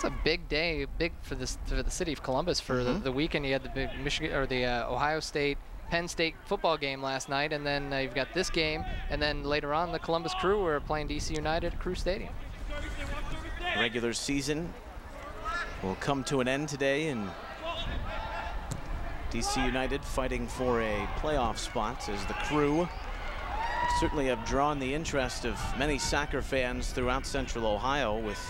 It's a big day, big for the city of Columbus for the weekend. You had the big Michigan or the Ohio State, Penn State football game last night, and then you've got this game, and then later on the Columbus Crew are playing DC United at Crew Stadium. Regular season will come to an end today, and DC United fighting for a playoff spot as the Crew certainly have drawn the interest of many soccer fans throughout Central Ohio, with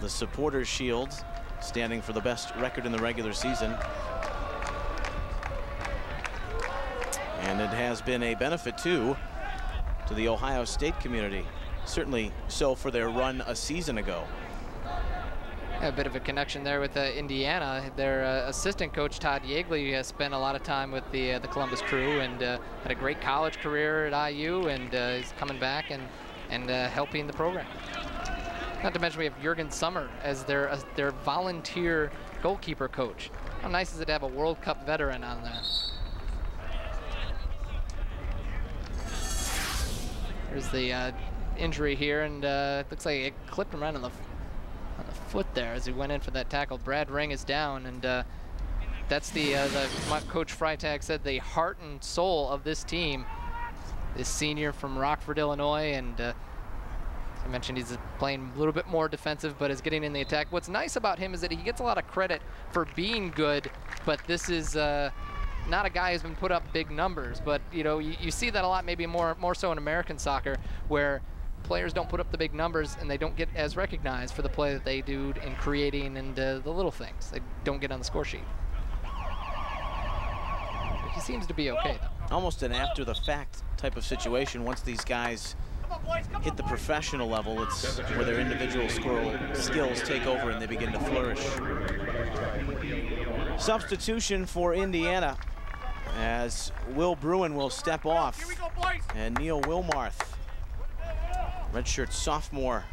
the Supporters Shield standing for the best record in the regular season. And it has been a benefit too to the Ohio State community, certainly so for their run a season ago. A bit of a connection there with Indiana. Their assistant coach Todd Yeagley has spent a lot of time with the Columbus Crew and had a great college career at IU, and is coming back and helping the program. Not to mention we have Jürgen Sommer as their volunteer goalkeeper coach. How nice is it to have a World Cup veteran on there? There's the injury here, and looks like it clipped him right on the foot there as he went in for that tackle. Brad Ring is down, and that's the Coach Freitag said the heart and soul of this team. This senior from Rockford, Illinois, and as I mentioned, he's playing a little bit more defensive, but is getting in the attack. What's nice about him is that he gets a lot of credit for being good, but this is not a guy who's been put up big numbers. But you know, you see that a lot, maybe more so in American soccer, where players don't put up the big numbers and they don't get as recognized for the play that they do in creating and the little things they don't get on the score sheet. But he seems to be okay though. Almost an after the fact type of situation. Once these guys hit the professional level, it's where their individual skills take over and they begin to flourish. Substitution for Indiana as Will Bruin will step off, and Neil Wilmarth, redshirt sophomore,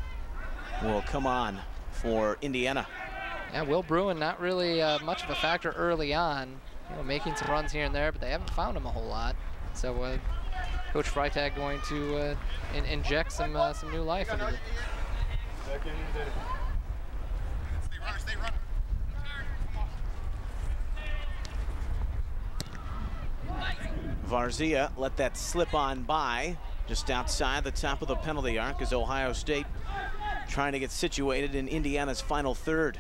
will come on for Indiana. Yeah, Will Bruin not really much of a factor early on, you know, making some runs here and there, but they haven't found him a whole lot. So Coach Freitag going to inject some new life into it. Varzia let that slip on by just outside the top of the penalty arc as Ohio State trying to get situated in Indiana's final third.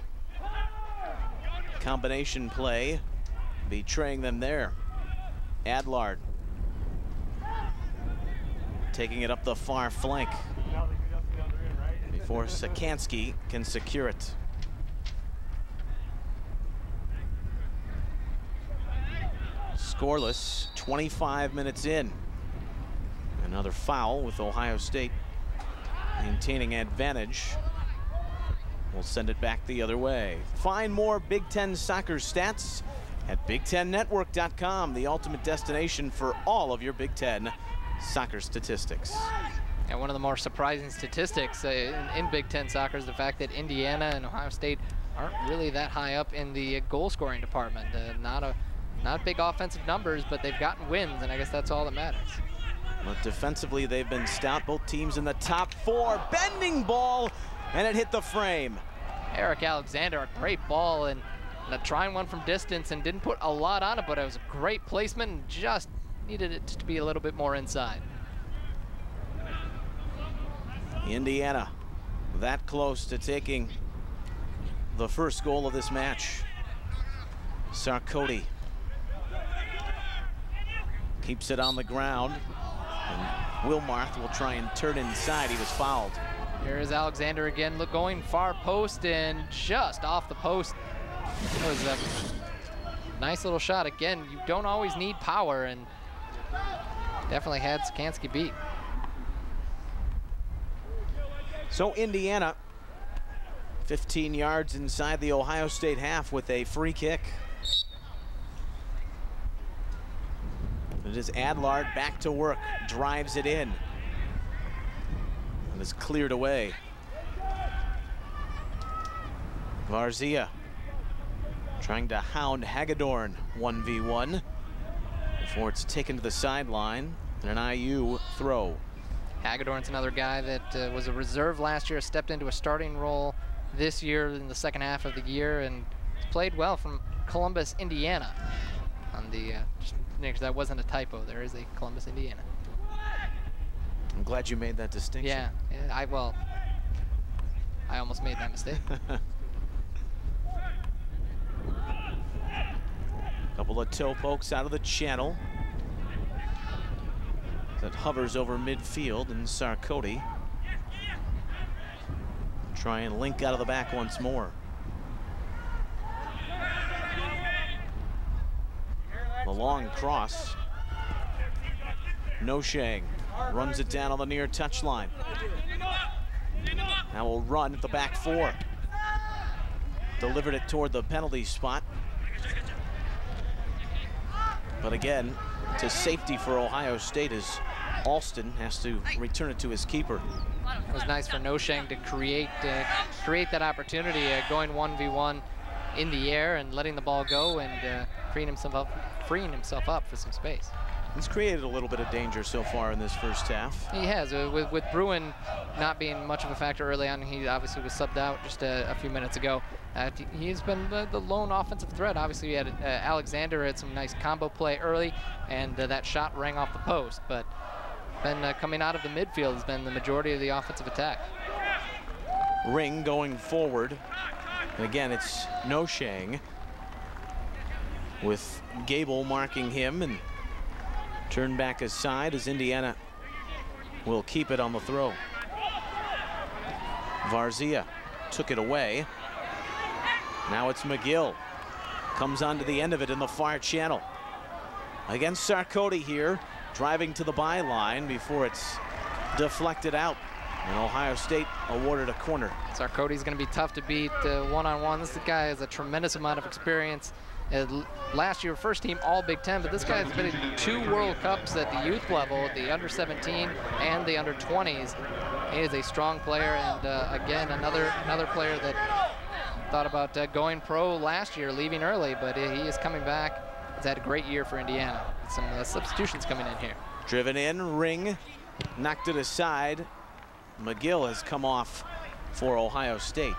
Combination play betraying them there. Adlard taking it up the far flank before Sikansky can secure it. Scoreless, 25 minutes in. Another foul with Ohio State maintaining advantage. We'll send it back the other way. Find more Big Ten soccer stats at BigTenNetwork.com, the ultimate destination for all of your Big Ten soccer statistics. And one of the more surprising statistics in Big Ten soccer is the fact that Indiana and Ohio State aren't really that high up in the goal scoring department. Not big offensive numbers, but they've gotten wins, and I guess that's all that matters. But defensively, they've been stout. Both teams in the top four. Bending ball, and it hit the frame. Eric Alexander, a great ball, and trying one from distance, and didn't put a lot on it, but it was a great placement and just needed it to be a little bit more inside. Indiana that close to taking the first goal of this match. Sarkodie keeps it on the ground, and Wilmarth will try and turn inside. He was fouled. Here is Alexander again, going far post and just off the post. It was a nice little shot. Again, you don't always need power, and definitely had Sikansky beat. So Indiana 15 yards inside the Ohio State half with a free kick. It is Adlard back to work, drives it in, and is cleared away. Varzia trying to hound Hagedorn 1v1 before it's taken to the sideline and an IU throw. Hagedorn's another guy that was a reserve last year, stepped into a starting role this year in the second half of the year, and he's played well from Columbus, Indiana. On the just because that wasn't a typo, there is a Columbus, Indiana. I'm glad you made that distinction. Yeah, I almost made that mistake. Couple of toe pokes out of the channel. That hovers over midfield, and Sarkodie try and link out of the back once more. The long cross. Noshang runs it down on the near touchline. Now will run at the back four. Delivered it toward the penalty spot. But again, to safety for Ohio State as Alston has to return it to his keeper. It was nice for Noshang to create that opportunity, going 1v1 in the air and letting the ball go and freeing himself up for some space. He's created a little bit of danger so far in this first half. He has, with Bruin not being much of a factor early on. He obviously was subbed out just a few minutes ago. He's been the lone offensive threat. Obviously, we had Alexander had some nice combo play early, and that shot rang off the post. But been coming out of the midfield has been the majority of the offensive attack. Ring going forward. And again, it's Noshang with Gable marking him, and turn back aside as Indiana will keep it on the throw. Varzia took it away. Now it's McGill. Comes onto the end of it in the far channel. Against Sarkodie here, driving to the byline before it's deflected out. And Ohio State awarded a corner. Sarkodie's going to be tough to beat one-on-one. This guy has a tremendous amount of experience. Last year, first team all Big Ten, but this guy's been in 2 World Cups at the youth level, the under-17 and the under-20s. He is a strong player, and again, another player that thought about going pro last year, leaving early, but he is coming back. He's had a great year for Indiana. Some substitutions coming in here. Driven in, Ring knocked it aside. McGill has come off for Ohio State.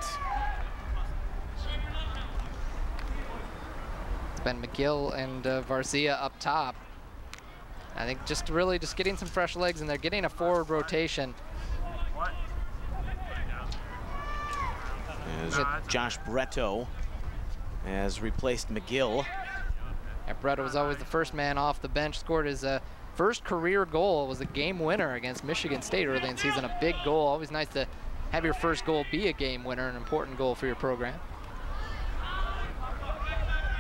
It's been McGill and Varzia up top. I think just getting some fresh legs in there, getting a forward rotation. As Josh Bretto has replaced McGill. And Bretto was always the first man off the bench, scored his first career goal. It was a game winner against Michigan State early in the season, a big goal. Always nice to have your first goal be a game winner, an important goal for your program.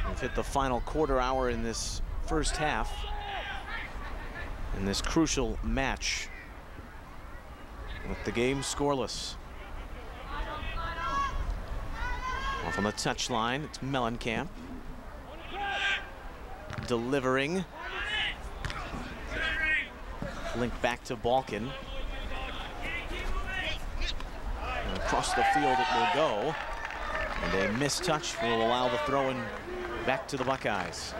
We've hit the final quarter hour in this first half in this crucial match with the game scoreless. Off on the touchline, it's Mellencamp. Delivering. Link back to Balkin. And across the field it will go. And a missed touch will allow the throw-in back to the Buckeyes.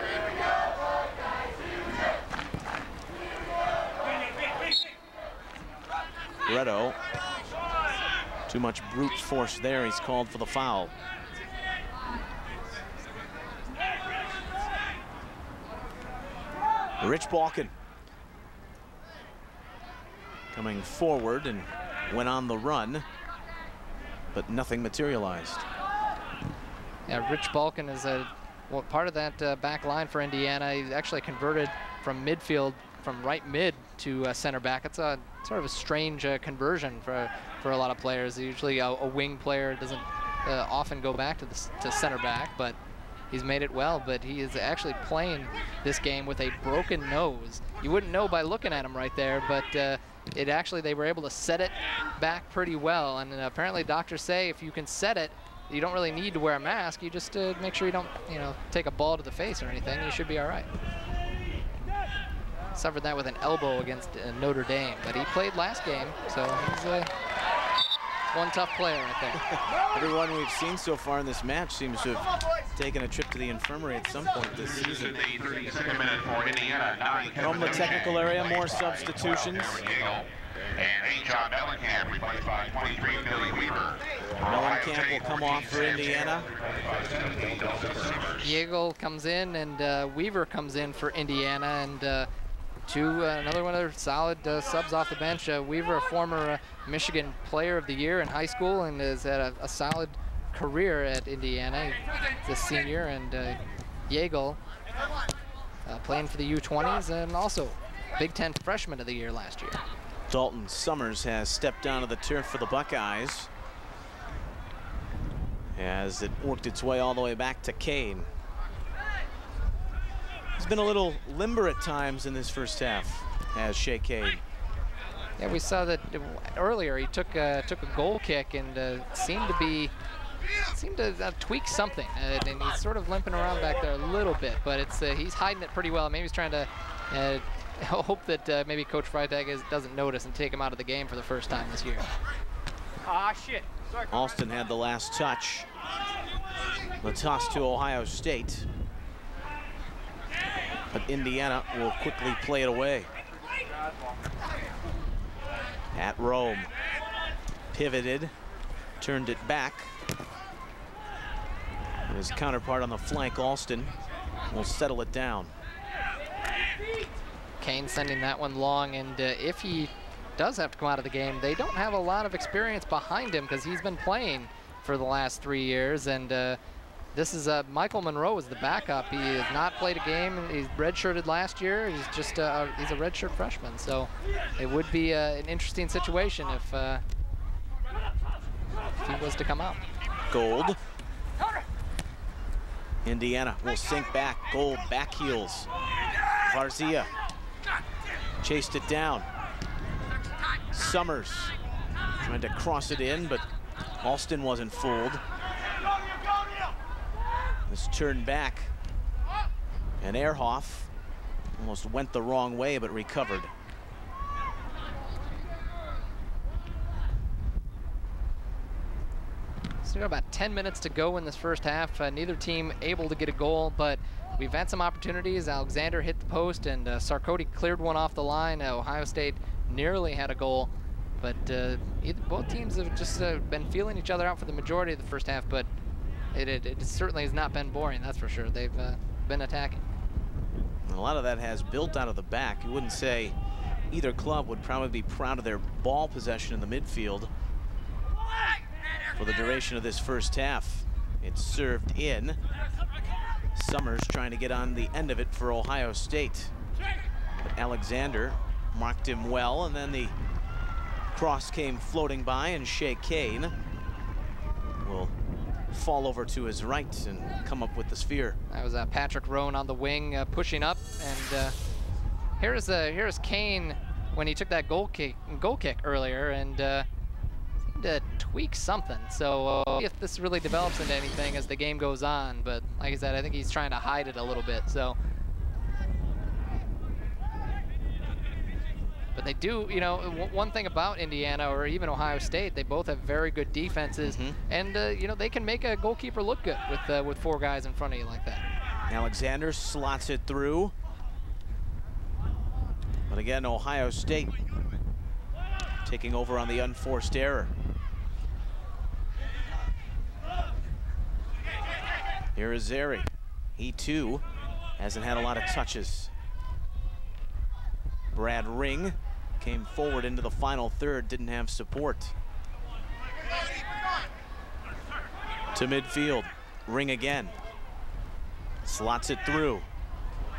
Bretto. Too much brute force there. He's called for the foul. Rich Balkin coming forward and went on the run, but nothing materialized. Yeah, Rich Balkin is part of that back line for Indiana. He actually converted from midfield, from right mid to center back. It's a sort of a strange conversion for a lot of players. Usually a wing player doesn't often go back to center back, but he's made it well. But he is actually playing this game with a broken nose. You wouldn't know by looking at him right there, but they were able to set it back pretty well. And apparently doctors say if you can set it, you don't really need to wear a mask. You just make sure you don't, take a ball to the face or anything. You should be all right. Suffered that with an elbow against Notre Dame, but he played last game, so he's one tough player right there. Everyone we've seen so far in this match seems to have taken a trip to the infirmary at some point this season. From the technical area, more substitutions. And John Mellencamp replaced by 23 Billy Weaver. Mellencamp will come off for Indiana. Yeagle comes in, and Weaver comes in for Indiana, and another one of their solid subs off the bench. Weaver, a former Michigan Player of the Year in high school, and has had a solid career at Indiana. He's a senior, and Yeagle playing for the U20s, and also Big Ten Freshman of the Year last year. Dalton Summers has stepped onto the turf for the Buckeyes as it worked its way all the way back to Kane. He's been a little limber at times in this first half, as Shea Kane. Yeah, we saw that earlier. He took a goal kick and seemed to tweak something, and he's sort of limping around back there a little bit. But he's hiding it pretty well. Maybe he's trying to hope that maybe Coach Freitag doesn't notice and take him out of the game for the first time this year. Ah, shit. Sorry. Alston had the last touch. The toss to Ohio State. But Indiana will quickly play it away. At Rome. Pivoted. Turned it back. His counterpart on the flank, Alston, will settle it down. Kane sending that one long, and if he does have to come out of the game, they don't have a lot of experience behind him because he's been playing for the last 3 years, and this is Michael Monroe is the backup. He has not played a game. He's redshirted last year. He's just he's a redshirt freshman, so it would be an interesting situation if he was to come out. Gold. Indiana will sink back. Gold back heels. Varzia chased it down. Summers trying to cross it in, but Alston wasn't fooled. This turned back, and Ehrhoff almost went the wrong way, but recovered. So about 10 minutes to go in this first half. Neither team able to get a goal, but we've had some opportunities. Alexander hit the post, and Sarkoti cleared one off the line. Ohio State nearly had a goal, but both teams have just been feeling each other out for the majority of the first half, but it certainly has not been boring, that's for sure. They've been attacking. A lot of that has built out of the back. You wouldn't say either club would probably be proud of their ball possession in the midfield for the duration of this first half. It's served in. Summers trying to get on the end of it for Ohio State. But Alexander marked him well, and then the cross came floating by, and Shea Kane will fall over to his right and come up with the sphere. That was Patrick Roan on the wing pushing up, and here's Kane when he took that goal kick earlier, and seemed to tweak something. So if this really develops into anything as the game goes on, but like I said, I think he's trying to hide it a little bit. So, but they do, you know, one thing about Indiana or even Ohio State, they both have very good defenses, and you know, they can make a goalkeeper look good with 4 guys in front of you like that. Alexander slots it through. But again, Ohio State taking over on the unforced error. Here is Zeri. He too hasn't had a lot of touches. Brad Ring came forward into the final third, didn't have support. To midfield, Ring again. Slots it through.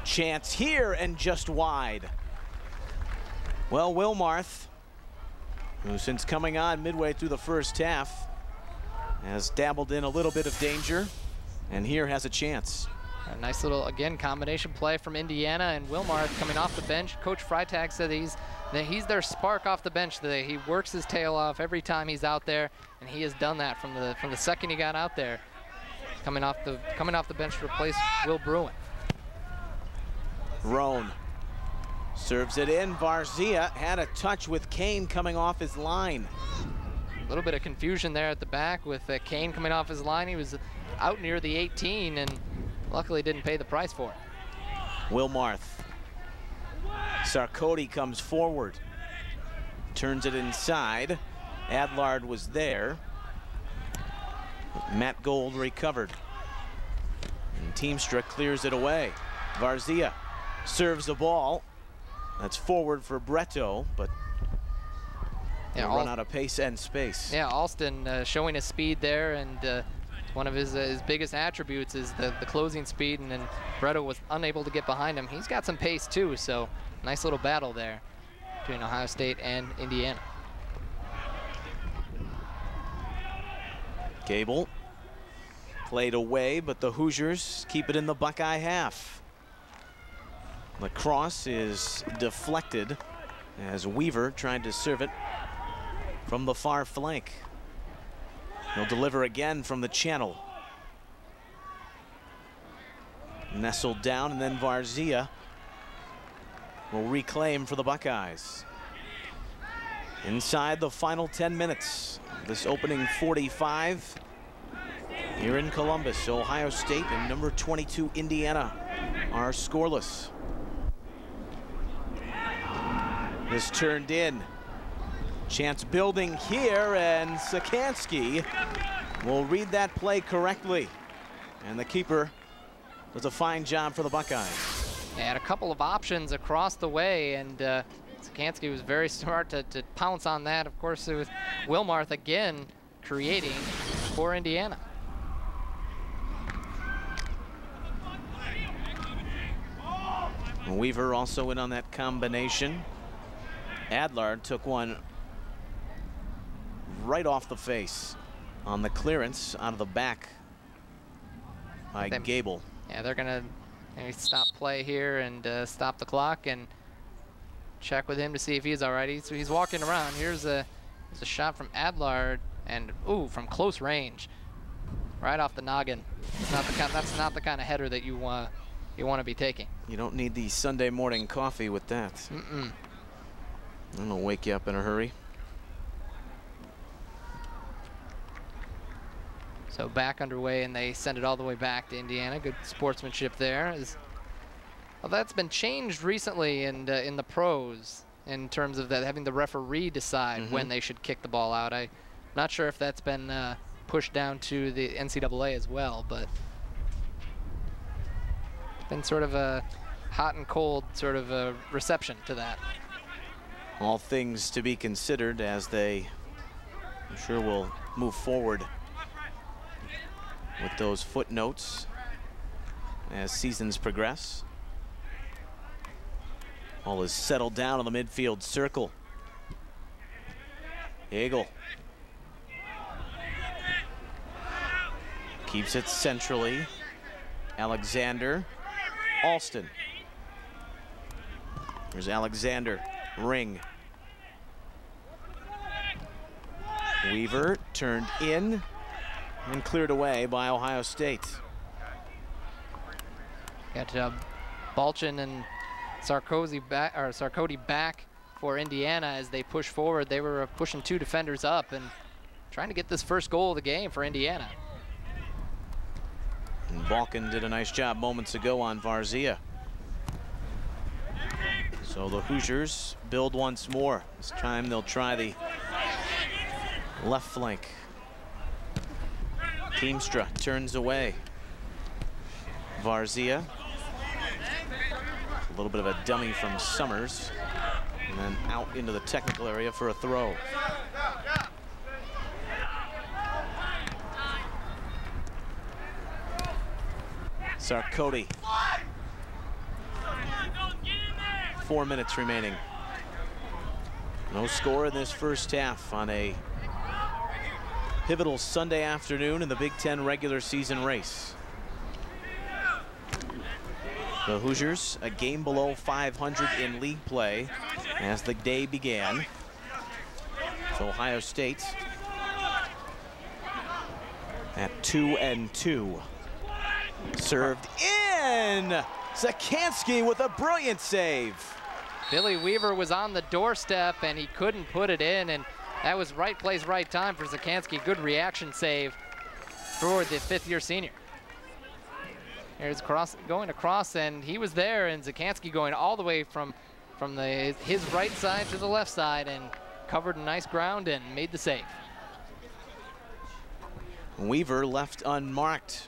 Chance here and just wide. Well, Wilmarth, who since coming on midway through the first half has dabbled in a little bit of danger, and here has a chance. A nice little, again, combination play from Indiana, and Wilmarth coming off the bench. Coach Freitag said he's their spark off the bench. He works his tail off every time he's out there, and he has done that from the second he got out there, coming off the bench to replace Will Bruin. Roan serves it in. Varzia had a touch with Kane coming off his line. little bit of confusion there at the back with Kane coming off his line. He was out near the 18 and luckily didn't pay the price for it. Wilmarth. Sarkodie comes forward. Turns it inside. Adlard was there. Matt Gold recovered. And Teamstra clears it away. Varzia serves the ball. That's forward for Bretto, but run out of pace and space. Yeah, Alston showing his speed there, and one of his biggest attributes is the closing speed, and then Bretto was unable to get behind him. He's got some pace too, so nice little battle there between Ohio State and Indiana. Gable played away, but the Hoosiers keep it in the Buckeye half. The cross is deflected as Weaver tried to serve it from the far flank. He'll deliver again from the channel. Nestled down, and then Varzia will reclaim for the Buckeyes. Inside the final 10 minutes, this opening 45 here in Columbus. Ohio State and number 22 Indiana are scoreless. This turned in. Chance building here, and Sikansky will read that play correctly. And the keeper does a fine job for the Buckeyes. They had a couple of options across the way, and Sikansky was very smart to pounce on that. Of course, it was Wilmarth again creating for Indiana. Weaver also in on that combination. Adlard took one right off the face on the clearance out of the back by Gable. Yeah, they're gonna maybe stop play here and stop the clock and check with him to see if he's all right. He's walking around. Here's a shot from Adlard, and ooh, from close range, right off the noggin. That's not the kind of header that you want to be taking. You don't need the Sunday morning coffee with that. Mm-mm. It'll wake you up in a hurry. So back underway, and they send it all the way back to Indiana. Good sportsmanship there. Well, that's been changed recently in the pros in terms of that having the referee decide when they should kick the ball out. I'm not sure if that's been pushed down to the NCAA as well, but been sort of a hot and cold sort of a reception to that. All things to be considered as they, I'm sure, will move forward with those footnotes as seasons progress. All is settled down on the midfield circle. Hagel keeps it centrally. Alexander, Alston. There's Alexander, Ring. Weaver turned in and cleared away by Ohio State. Got Balchin and Sarkodie back for Indiana as they push forward. They were pushing two defenders up and trying to get this first goal of the game for Indiana. And Balkin did a nice job moments ago on Varzia. So the Hoosiers build once more. This time they'll try the left flank. Teamstra turns away. Varzia. A little bit of a dummy from Summers. And then out into the technical area for a throw. Sarkodie. 4 minutes remaining. No score in this first half on a pivotal Sunday afternoon in the Big Ten regular season race. The Hoosiers a game below 500 in league play as the day began. So Ohio State at 2-2. Served in! Sikansky with a brilliant save. Billy Weaver was on the doorstep and he couldn't put it in, and that was right place, right time for Zakanski. Good reaction save for the 5th-year senior. Here's going across, and he was there, and Zakanski going all the way from his right side to the left side and covered nice ground and made the save. Weaver left unmarked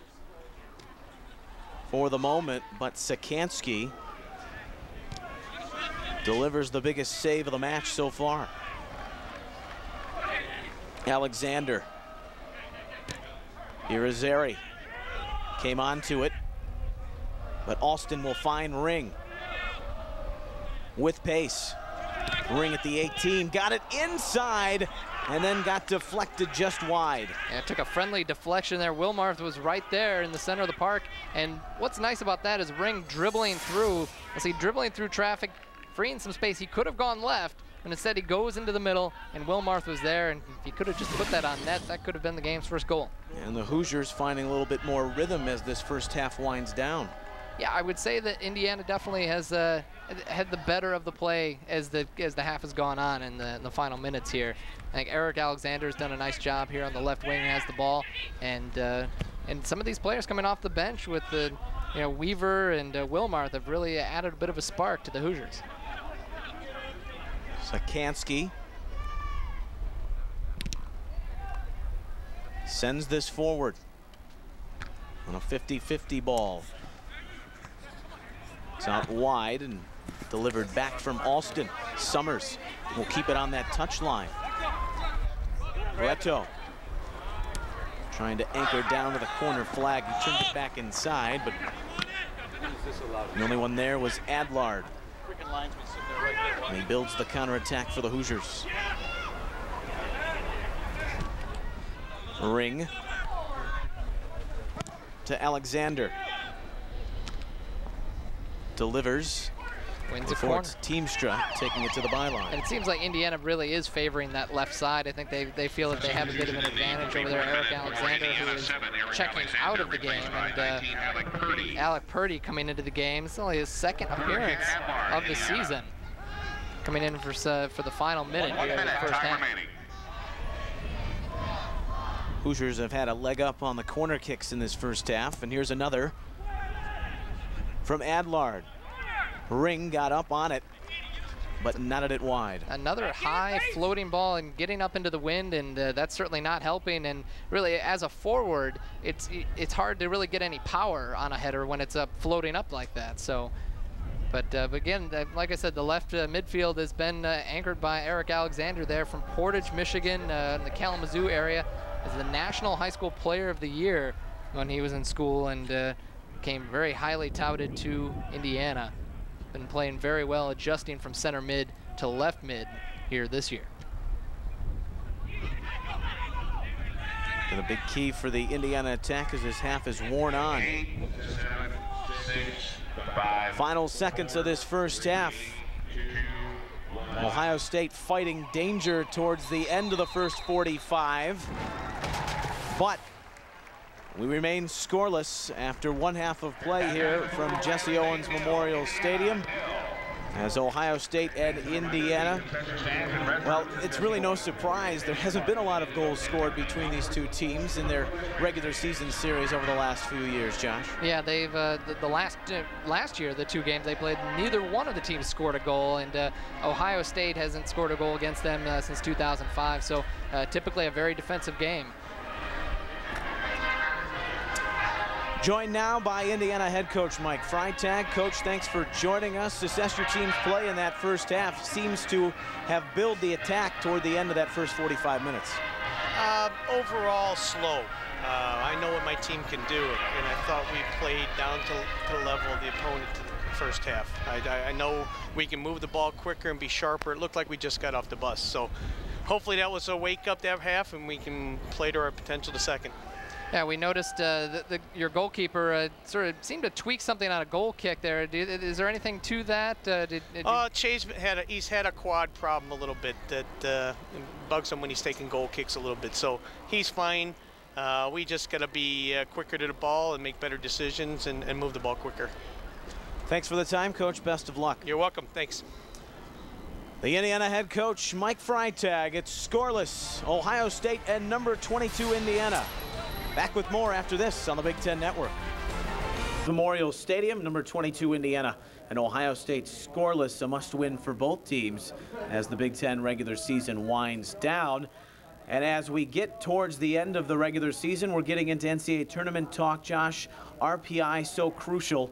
for the moment, but Zakanski delivers the biggest save of the match so far. Alexander. Irizarry came onto it, but Alston will find Ring with pace. Ring at the 18, got it inside, and then got deflected just wide. Yeah, it took a friendly deflection there. Wilmarth was right there in the center of the park, and what's nice about that is Ring dribbling through, dribbling through traffic, freeing some space. He could have gone left, but instead he goes into the middle, and Wilmarth was there, and if he could have just put that on net, that could have been the game's first goal. And the Hoosiers finding a little bit more rhythm as this first half winds down. Yeah, I would say that Indiana definitely has had the better of the play as the half has gone on in the final minutes here. I think Eric Alexander's done a nice job here on the left wing, has the ball, and some of these players coming off the bench with the Weaver and Wilmarth have really added a bit of a spark to the Hoosiers. Zakanski sends this forward on a 50-50 ball. It's out wide and delivered back from Alston. Summers will keep it on that touch line. Reto trying to anchor down to the corner flag. He turned it back inside, but the only one there was Adlard. And he builds the counterattack for the Hoosiers. Ring to Alexander. Delivers. Wins a corner. Teamstra taking it to the byline. And it seems like Indiana really is favoring that left side. I think they feel that they have a bit of an advantage over there. Eric Alexander, who is checking out of the game, and Alec Purdy coming into the game. It's only his 2nd appearance of the season, coming in for the final minute here in the first half. Hoosiers have had a leg up on the corner kicks in this first half, and here's another from Adlard. Ring got up on it, but nutted it wide. Another high floating ball and getting up into the wind, and that's certainly not helping. And really, as a forward, it's hard to really get any power on a header when it's floating up like that. So, but again, like I said, the left midfield has been anchored by Eric Alexander there from Portage, Michigan, in the Kalamazoo area, as the National High School Player of the Year when he was in school, and came very highly touted to Indiana. Been playing very well, adjusting from center mid to left mid here this year. And a big key for the Indiana attack as this half is worn on. 8, 7, 6, 5. Final seconds of this first half. Ohio State fighting danger towards the end of the first 45. But we remain scoreless after one half of play here from Jesse Owens Memorial Stadium as Ohio State and Indiana. Well, it's really no surprise. There hasn't been a lot of goals scored between these two teams in their regular season series over the last few years, Josh. Yeah, they've last year, the 2 games they played, neither one of the teams scored a goal, and Ohio State hasn't scored a goal against them since 2005. So typically a very defensive game. Joined now by Indiana head coach Mike Freitag. Coach, thanks for joining us. Assess your team's play in that first half. Seems to have built the attack toward the end of that first 45 minutes. Overall, slow. I know what my team can do, and I thought we played down to the level of the opponent to the first half. I know we can move the ball quicker and be sharper. It looked like we just got off the bus. So hopefully that was a wake-up that half, and we can play to our potential the second. Yeah, we noticed your goalkeeper sort of seemed to tweak something on a goal kick there. Is there anything to that? Chase he's had a quad problem a little bit that bugs him when he's taking goal kicks a little bit. So he's fine. We just got to be quicker to the ball and make better decisions and move the ball quicker. Thanks for the time, Coach. Best of luck. You're welcome. Thanks. The Indiana head coach, Mike Freitag. It's scoreless, Ohio State and number 22 Indiana. Back with more after this on the Big Ten Network. Memorial Stadium, number 22 Indiana and Ohio State scoreless, a must-win for both teams as the Big Ten regular season winds down. And as we get towards the end of the regular season, we're getting into NCAA tournament talk. Josh, RPI so crucial.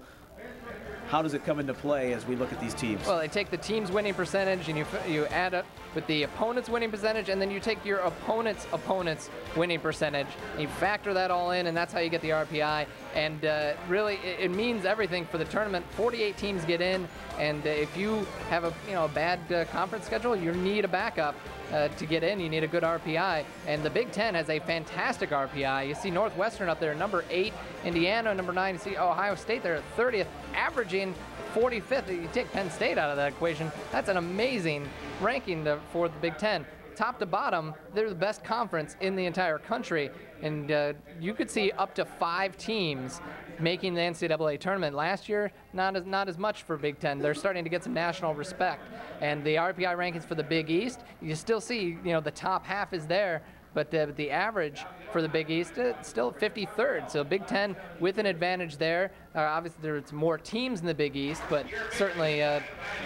How does it come into play as we look at these teams? Well, they take the team's winning percentage and you add up with the opponent's winning percentage, and then you take your opponent's winning percentage, and you factor that all in, and that's how you get the RPI. And really, it means everything for the tournament. 48 teams get in, and if you have a bad conference schedule, you need a backup. To get in, you need a good RPI, and the Big Ten has a fantastic RPI. You see Northwestern up there, number 8, Indiana, number 9. You see Ohio State there at 30th, averaging 45th. You take Penn State out of that equation, that's an amazing ranking for the Big Ten. Top to bottom, they're the best conference in the entire country, and you could see up to 5 teams making the NCAA tournament. Last year, not as much for Big Ten. They're starting to get some national respect. And the RPI rankings for the Big East, you still see, the top half is there, but the average for the Big East is still 53rd. So Big Ten with an advantage there. Obviously, there's more teams in the Big East, but certainly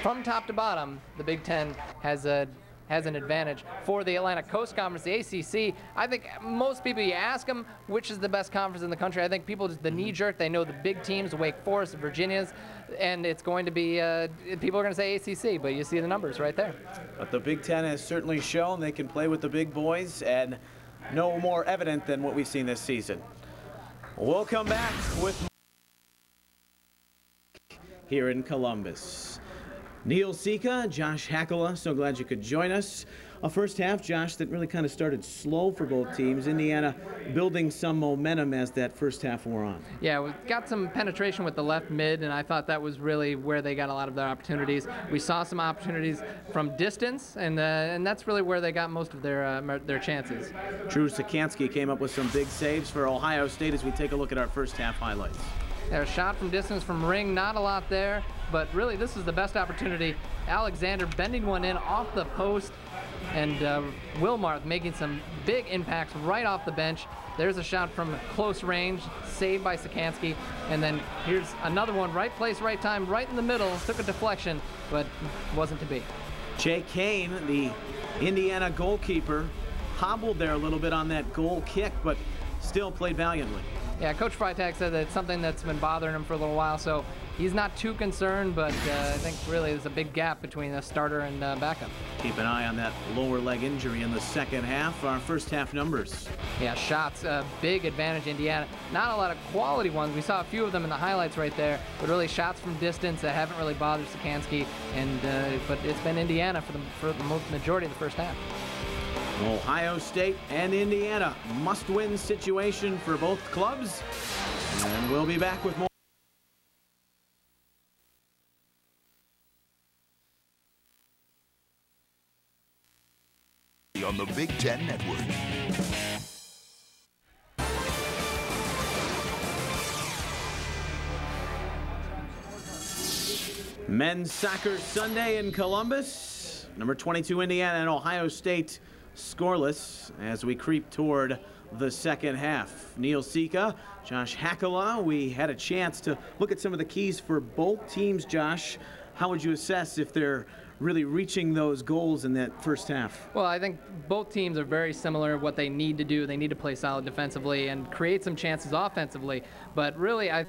from top to bottom, the Big Ten has an advantage. For the Atlantic Coast Conference, the ACC, I think most people, you ask them which is the best conference in the country, I think people just the knee-jerk, they know the big teams, Wake Forest, Virginia's, and it's going to be, people are going to say ACC, but you see the numbers right there. But the Big Ten has certainly shown they can play with the big boys, and no more evident than what we've seen this season. We'll come back with here in Columbus. Neil Sika, Josh Hakala, so glad you could join us. A first half, Josh, that really kind of started slow for both teams. Indiana building some momentum as that first half wore on. Yeah, we got some penetration with the left mid, and I thought that was really where they got a lot of their opportunities. We saw some opportunities from distance, and that's really where they got most of their chances. Drew Sikansky came up with some big saves for Ohio State as we take a look at our first half highlights. There's a shot from distance from ring, not a lot there, but really this is the best opportunity. Alexander bending one in off the post, and Wilmarth making some big impacts right off the bench. There's a shot from close range, saved by Sikansky, and then here's another one, right place, right time, right in the middle, took a deflection, but wasn't to be. Jay Kane, the Indiana goalkeeper, hobbled there a little bit on that goal kick, but still played valiantly. Yeah, Coach Freitag said that it's something that's been bothering him for a little while, so he's not too concerned, but I think really there's a big gap between the starter and backup. Keep an eye on that lower leg injury in the second half. Our first half numbers. Yeah, shots, big advantage Indiana. Not a lot of quality ones. We saw a few of them in the highlights right there, but really shots from distance that haven't really bothered Sikansky, and but it's been Indiana for the majority of the first half. Ohio State and Indiana, must-win situation for both clubs, and we'll be back with more. On the Big Ten Network. Men's Soccer Sunday in Columbus. Number 22 Indiana and Ohio State scoreless as we creep toward the second half. Neil Sika, Josh Hakala, we had a chance to look at some of the keys for both teams. Josh, how would you assess if they're really reaching those goals in that first half? Well, I think both teams are very similar. What they need to do, they need to play solid defensively and create some chances offensively. But really, I